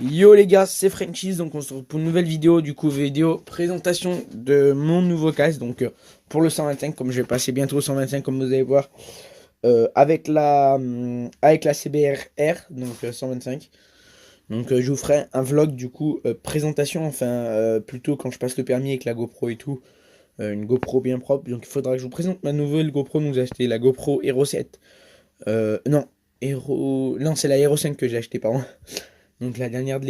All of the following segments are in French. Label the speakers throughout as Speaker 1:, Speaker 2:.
Speaker 1: Yo les gars, c'est Frenchies, donc on se retrouve pour une nouvelle vidéo, du coup vidéo présentation de mon nouveau casque, donc pour le 125, comme je vais passer bientôt au 125 comme vous allez voir, avec la CBR-R, donc 125, donc je vous ferai un vlog du coup présentation, enfin plutôt quand je passe le permis avec la GoPro et tout, une GoPro bien propre, donc il faudra que je vous présente ma nouvelle GoPro, donc j'ai acheté la GoPro Hero 7, non, non c'est la Hero 5 que j'ai acheté, pardon. Donc la dernière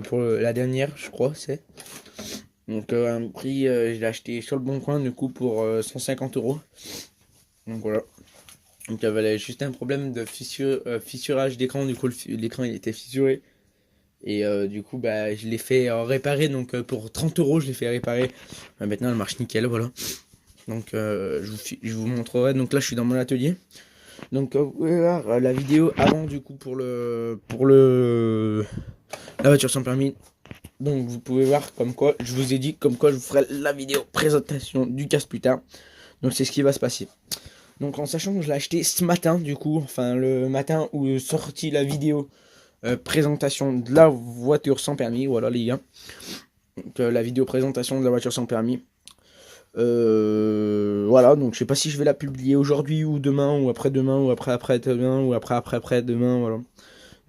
Speaker 1: pour la dernière, je crois, c'est. Donc un prix, je l'ai acheté sur le bon coin du coup pour 150 euros. Donc voilà. Donc il y avait juste un problème de fissurage d'écran. Du coup l'écran il était fissuré. Et du coup bah je l'ai fait réparer. Donc pour 30 euros je l'ai fait réparer. Maintenant elle marche nickel, voilà. Donc je vous montrerai. Donc là je suis dans mon atelier. Donc vous pouvez voir la vidéo avant du coup pour la voiture sans permis. Donc vous pouvez voir comme quoi, je vous ai dit comme quoi je vous ferai la vidéo présentation du casque plus tard. Donc c'est ce qui va se passer. Donc en sachant que je l'ai acheté ce matin du coup, enfin le matin où est sortie la vidéo présentation de la voiture sans permis, voilà les gars. Donc la vidéo présentation de la voiture sans permis. Voilà, donc je sais pas si je vais la publier aujourd'hui ou demain ou après-demain ou après-après-demain ou après-après-après-demain, voilà.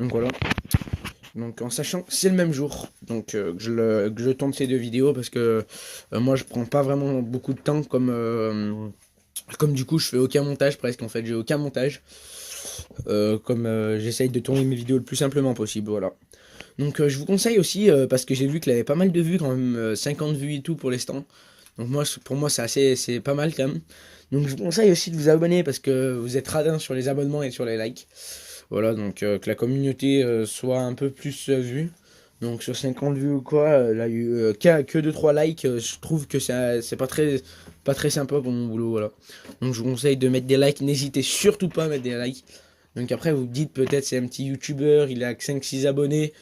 Speaker 1: Donc voilà. Donc en sachant que c'est le même jour, donc que je tourne ces deux vidéos parce que moi je prends pas vraiment beaucoup de temps comme du coup je fais aucun montage presque en fait, j'ai aucun montage comme j'essaye de tourner mes vidéos le plus simplement possible, voilà. Donc je vous conseille aussi parce que j'ai vu qu'il avait pas mal de vues quand même, 50 vues et tout pour l'instant. Donc moi pour moi c'est pas mal quand même. Donc je vous conseille aussi de vous abonner parce que vous êtes radin sur les abonnements et sur les likes. Voilà, donc que la communauté soit un peu plus vue. Donc sur 50 vues ou quoi, là il y a eu que 2-3 likes, je trouve que c'est pas très sympa pour mon boulot, voilà. Donc je vous conseille de mettre des likes, n'hésitez surtout pas à mettre des likes. Donc après vous dites peut-être c'est un petit youtubeur, il a que 5-6 abonnés,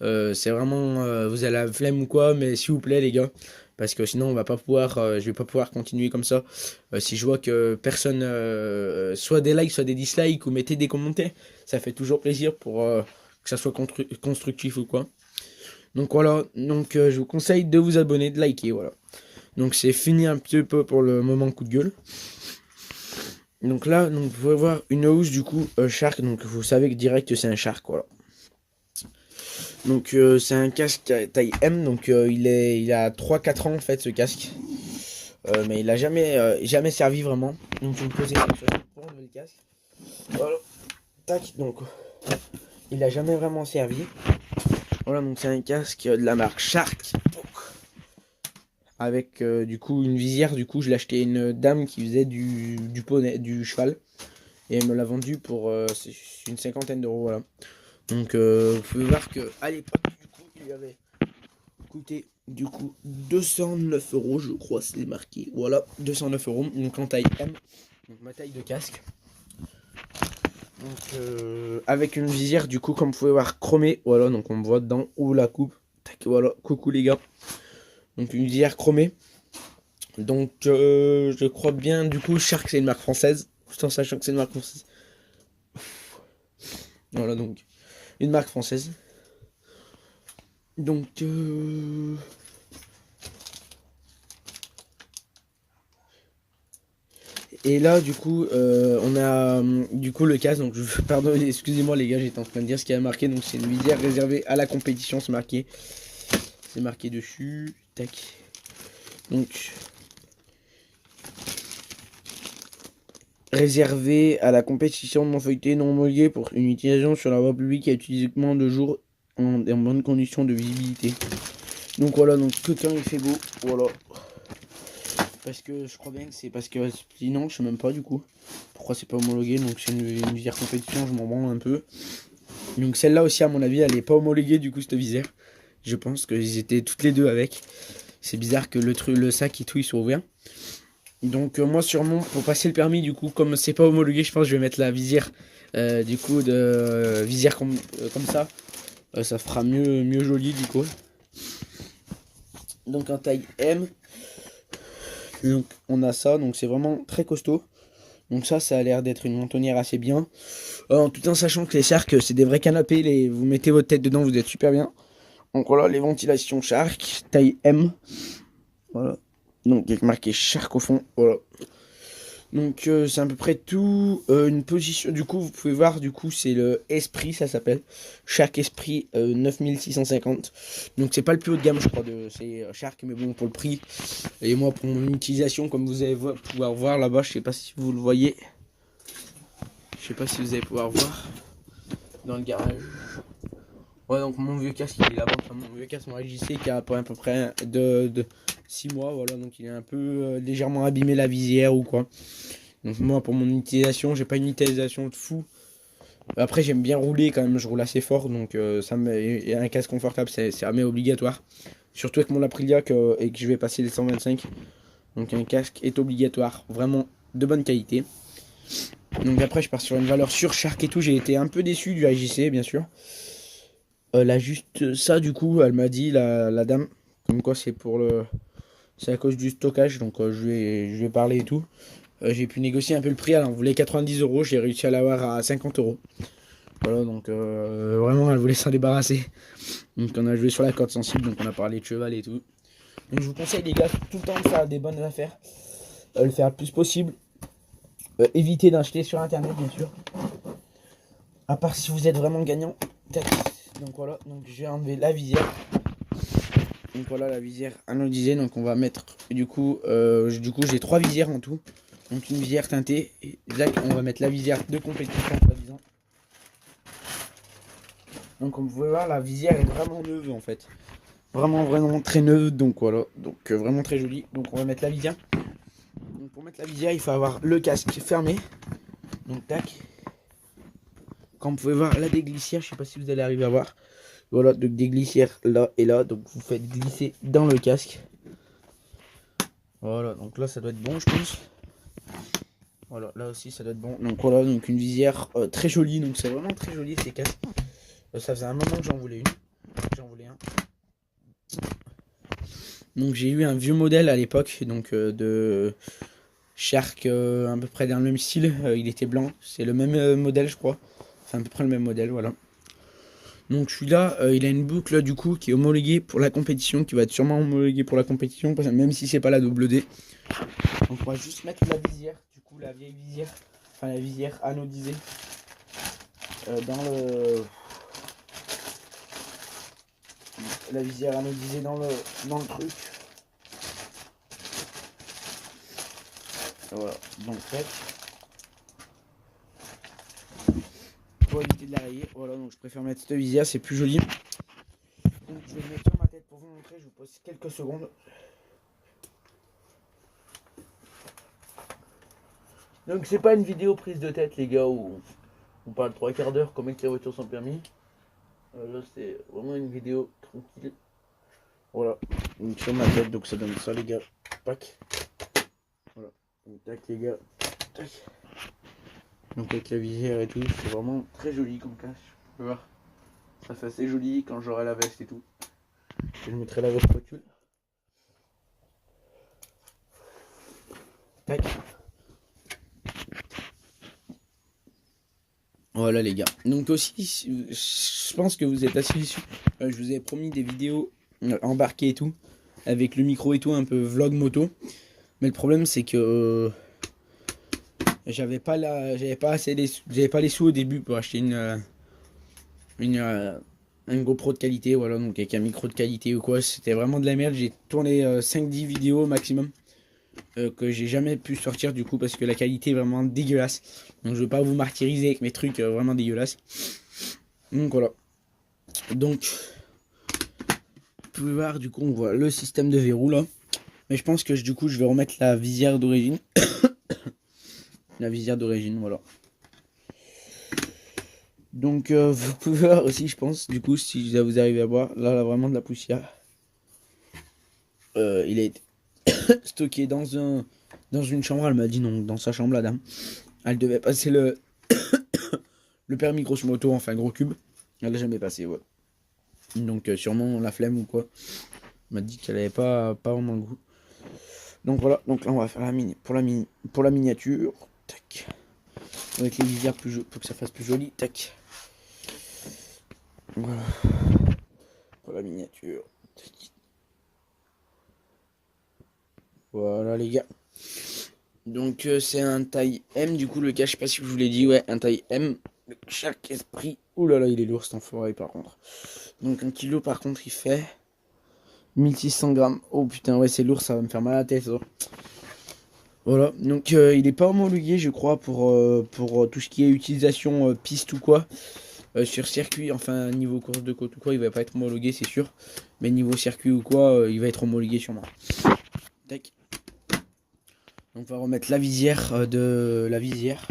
Speaker 1: c'est vraiment vous avez la flemme ou quoi, mais s'il vous plaît les gars, parce que sinon on va pas pouvoir, je vais pas pouvoir continuer comme ça. Si je vois que personne, soit des likes, soit des dislikes ou mettez des commentaires, ça fait toujours plaisir pour que ça soit constructif ou quoi. Donc voilà, donc je vous conseille de vous abonner, de liker, voilà. Donc c'est fini un petit peu pour le moment coup de gueule. Donc là, donc, vous pouvez voir une housse du coup Shark, donc vous savez que direct c'est un Shark, voilà. Donc c'est un casque taille M, donc il a 3-4 ans en fait ce casque. Mais il a jamais servi vraiment. Donc je vais me poser comme ça pour enlever le casque. Voilà, tac, donc il a jamais vraiment servi. Voilà, donc c'est un casque de la marque Shark. Avec du coup une visière, du coup je l'ai acheté à une dame qui faisait du poney, du cheval. Et elle me l'a vendu pour une cinquantaine d'euros, voilà. Donc vous pouvez voir que à l'époque du coup il lui avait coûté du coup 209 euros, je crois, c'est marqué. Voilà, 209 euros, donc en taille M, donc ma taille de casque. Donc avec une visière du coup comme vous pouvez voir chromée, voilà, donc on me voit dedans ou la coupe. Tac, voilà, coucou les gars. Donc une visière chromée. Donc je crois bien du coup Shark c'est une marque française, tout en sachant que c'est une marque française. Voilà, donc une marque française. Donc et là du coup on a du coup le casque, donc pardon, excusez-moi les gars, j'étais en train de dire ce qui a marqué, donc c'est une visière réservée à la compétition, c'est marqué dessus, tac. Donc réservé à la compétition non feuilletée non homologuée pour une utilisation sur la voie publique et utilisement de jour en bonnes conditions de visibilité. Donc voilà, donc que quand il fait beau, voilà. Parce que je crois bien que c'est parce que sinon je sais même pas du coup pourquoi c'est pas homologué, donc c'est une visière compétition, je m'en branle un peu. Donc celle-là aussi à mon avis elle est pas homologuée du coup cette visière. Je pense qu'ils étaient toutes les deux avec. C'est bizarre que le sac et tout ils soient ouverts. Donc moi sûrement pour passer le permis du coup comme c'est pas homologué, je pense que je vais mettre la visière du coup de visière comme ça. Ça fera mieux joli du coup. Donc en taille M. Donc on a ça, donc c'est vraiment très costaud. Donc ça a l'air d'être une mentonnière assez bien. En tout en sachant que les Shark c'est des vrais canapés, vous mettez votre tête dedans, vous êtes super bien. Donc voilà, les ventilations Shark, taille M. Voilà. Donc avec marqué Shark au fond. Voilà. Donc c'est à peu près tout. Une position. Du coup, vous pouvez voir, du coup, c'est le Esprit, ça s'appelle. Shark Esprit 9650. Donc c'est pas le plus haut de gamme, je crois, c'est Shark, mais bon, pour le prix. Et moi, pour mon utilisation, comme vous allez pouvoir voir là-bas, je sais pas si vous le voyez. Je sais pas si vous allez pouvoir voir dans le garage. Ouais, donc mon vieux casque il est là-bas. Enfin, mon vieux casque, mon RJC qui a à peu près de 6 mois. Voilà, donc il est un peu légèrement abîmé la visière ou quoi. Donc moi, pour mon utilisation, j'ai pas une utilisation de fou. Après, j'aime bien rouler quand même. Je roule assez fort, donc et un casque confortable, c'est jamais obligatoire. Surtout avec mon Aprilia et que je vais passer les 125. Donc un casque est obligatoire, vraiment de bonne qualité. Donc après, je pars sur une valeur sur Shark et tout. J'ai été un peu déçu du AJC, bien sûr. Là, juste ça, du coup, elle m'a dit, la dame, comme quoi c'est à cause du stockage, donc je lui ai parlé et tout. J'ai pu négocier un peu le prix, elle en voulait 90 euros, j'ai réussi à l'avoir à 50 euros. Voilà, donc vraiment, elle voulait s'en débarrasser. Donc on a joué sur la corde sensible, donc on a parlé de cheval et tout. Donc je vous conseille, les gars, tout le temps de faire des bonnes affaires, le faire le plus possible. Évitez d'acheter sur internet, bien sûr. À part si vous êtes vraiment gagnant. Tac. Donc voilà, donc j'ai enlevé la visière. Donc voilà la visière anodisée. Donc on va mettre du coup j'ai 3 visières en tout. Donc une visière teintée. Et là on va mettre la visière de compétition soi-disant. Donc comme vous pouvez voir, la visière est vraiment neuve en fait. Vraiment très neuve. Donc voilà. Donc vraiment très jolie. Donc on va mettre la visière. Donc pour mettre la visière, il faut avoir le casque fermé. Donc tac. Comme vous pouvez voir la déglissière, je sais pas si vous allez arriver à voir. Voilà, donc des glissières là et là, donc vous faites glisser dans le casque. Voilà, donc là ça doit être bon, je pense. Voilà, là aussi ça doit être bon. Donc voilà, donc une visière très jolie, donc c'est vraiment très joli ces casques. Ça faisait un moment que j'en voulais un. Donc j'ai eu un vieux modèle à l'époque, donc de Shark, à peu près dans le même style. Il était blanc, c'est le même modèle, je crois. C'est à peu près le même modèle, voilà. Donc celui-là, il a une boucle du coup qui est homologuée pour la compétition, qui va être sûrement homologuée pour la compétition, même si c'est pas la double D. Donc on va juste mettre la visière, du coup la vieille visière, enfin la visière anodisée, la visière anodisée dans le truc. Voilà, donc tac. Pour éviter de la rayer, voilà, donc je préfère mettre cette visière, c'est plus joli. Donc je vais le mettre sur ma tête pour vous montrer, je vous pose quelques secondes. Donc c'est pas une vidéo prise de tête les gars où on parle 3/4 d'heure comment les voitures sont permis. Là c'est vraiment une vidéo tranquille. Voilà, donc sur ma tête, donc ça donne ça les gars. Pac. Voilà, donc tac les gars. Tac. Donc avec la visière et tout, c'est vraiment très joli comme cache. Tu peux voir. Ça fait assez joli quand j'aurai la veste et tout. Je mettrai la veste voiture. Tac. Voilà les gars. Donc aussi, je pense que vous êtes assez déçus. Je vous ai promis des vidéos embarquées et tout, avec le micro et tout, un peu vlog moto. Mais le problème c'est que j'avais pas les sous au début pour acheter une GoPro de qualité, voilà, donc avec un micro de qualité ou quoi. C'était vraiment de la merde. J'ai tourné 5-10 vidéos maximum. Que j'ai jamais pu sortir du coup parce que la qualité est vraiment dégueulasse. Donc je veux pas vous martyriser avec mes trucs vraiment dégueulasses. Donc voilà. Donc vous pouvez voir du coup on voit le système de verrou là. Mais je pense que du coup je vais remettre la visière d'origine. La visière d'origine, voilà. Donc vous pouvez voir aussi je pense du coup si vous arrivez à voir là vraiment de la poussière. Il a été stocké dans une chambre, elle m'a dit non, dans sa chambre la dame. Elle devait passer le permis grosse moto, enfin gros cube. Elle l'a jamais passé, ouais. Donc sûrement la flemme ou quoi. Elle m'a dit qu'elle avait pas vraiment le goût. Donc voilà, donc là on va faire pour la miniature. Tac. Avec les visières pour que ça fasse plus joli. Tac. Voilà. Pour la miniature. miniature. Voilà les gars. Donc c'est un taille M, du coup le gars, je sais pas si je vous l'ai dit, ouais, un taille M. Chaque esprit. Ouh là là, il est lourd cet enfoiré par contre. Donc 1 kilo par contre il fait 1600 grammes. Oh putain, ouais, c'est lourd, ça va me faire mal à la tête ça. Voilà, donc il est pas homologué je crois pour tout ce qui est utilisation piste ou quoi. Sur circuit, enfin niveau course de côte ou quoi, il va pas être homologué c'est sûr. Mais niveau circuit ou quoi, il va être homologué sûrement. Tac. Donc on va remettre la visière de la visière.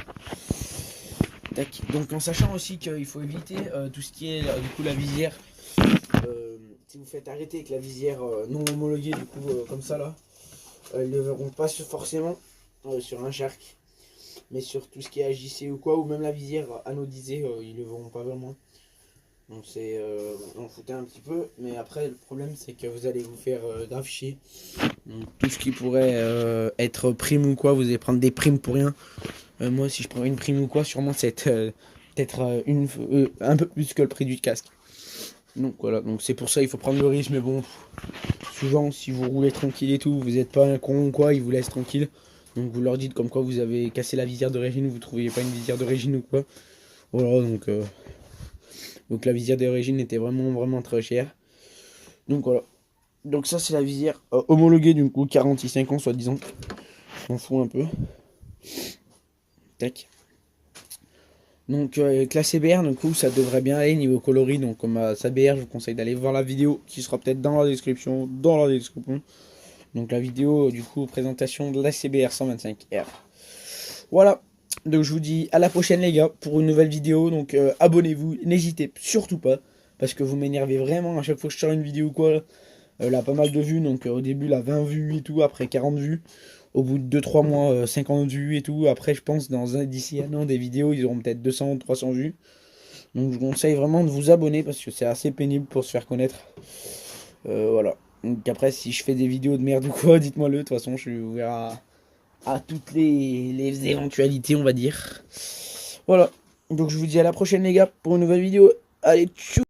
Speaker 1: Tac. Donc en sachant aussi qu'il faut éviter tout ce qui est du coup la visière. Si vous faites arrêter avec la visière non homologuée du coup comme ça là, ils ne verront pas forcément sur un Shark. Mais sur tout ce qui est AJC ou quoi, ou même la visière anodisée, ils le verront pas vraiment. Donc c'est on foutait un petit peu, mais après le problème c'est que vous allez vous faire grave chier. Donc tout ce qui pourrait être prime ou quoi, vous allez prendre des primes pour rien. Moi si je prends une prime ou quoi, sûrement c'est peut-être un peu plus que le prix du casque. Donc voilà, donc c'est pour ça il faut prendre le risque, mais bon, souvent si vous roulez tranquille et tout, vous n'êtes pas un con ou quoi, ils vous laissent tranquille. Donc vous leur dites comme quoi vous avez cassé la visière d'origine, vous ne trouviez pas une visière d'origine ou quoi. Voilà, donc la visière d'origine était vraiment très chère. Donc voilà. Donc ça c'est la visière homologuée du coup 45 ans soi-disant. Je m'en fous un peu. Tac. Donc avec la CBR du coup ça devrait bien aller niveau coloris. Donc comme à CBR je vous conseille d'aller voir la vidéo qui sera peut-être dans la description. Donc la vidéo du coup présentation de la CBR 125R. Voilà. Donc je vous dis à la prochaine les gars pour une nouvelle vidéo. Donc abonnez-vous, n'hésitez surtout pas. Parce que vous m'énervez vraiment à chaque fois que je sors une vidéo ou quoi. Elle a pas mal de vues. Donc au début elle a 20 vues et tout. Après 40 vues. Au bout de 2-3 mois 50 vues et tout. Après je pense d'ici un an des vidéos ils auront peut-être 200-300 vues. Donc je vous conseille vraiment de vous abonner. Parce que c'est assez pénible pour se faire connaître. Voilà. Donc après si je fais des vidéos de merde ou quoi, dites-moi le. De toute façon je suis ouvert à toutes les éventualités, on va dire. Voilà. Donc je vous dis à la prochaine les gars pour une nouvelle vidéo. Allez, tchou.